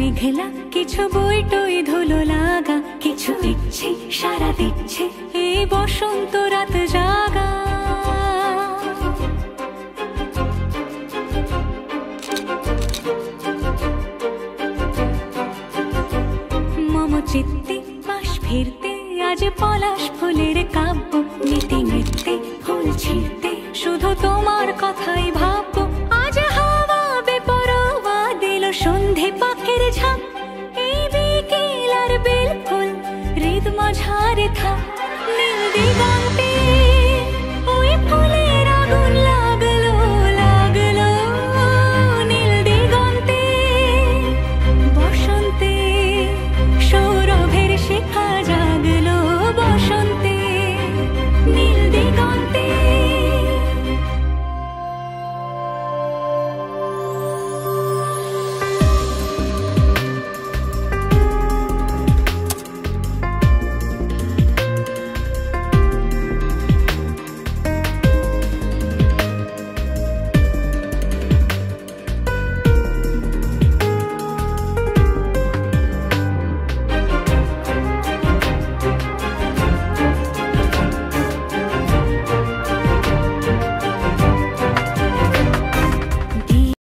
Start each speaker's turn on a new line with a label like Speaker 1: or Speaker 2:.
Speaker 1: মেঘলা কিছু বই টই ধুলো লাগা, কিছু ইচ্ছে সারা দিচ্ছে এই বসন্ত রাত জাগা। মম চিত্তে পাশ ফিরতে আজ পলাশ ফুলের কাব্য, নীতি নৃত্যে ফুল ছিঁড়তে শুধু তোমার কথাই ভাব।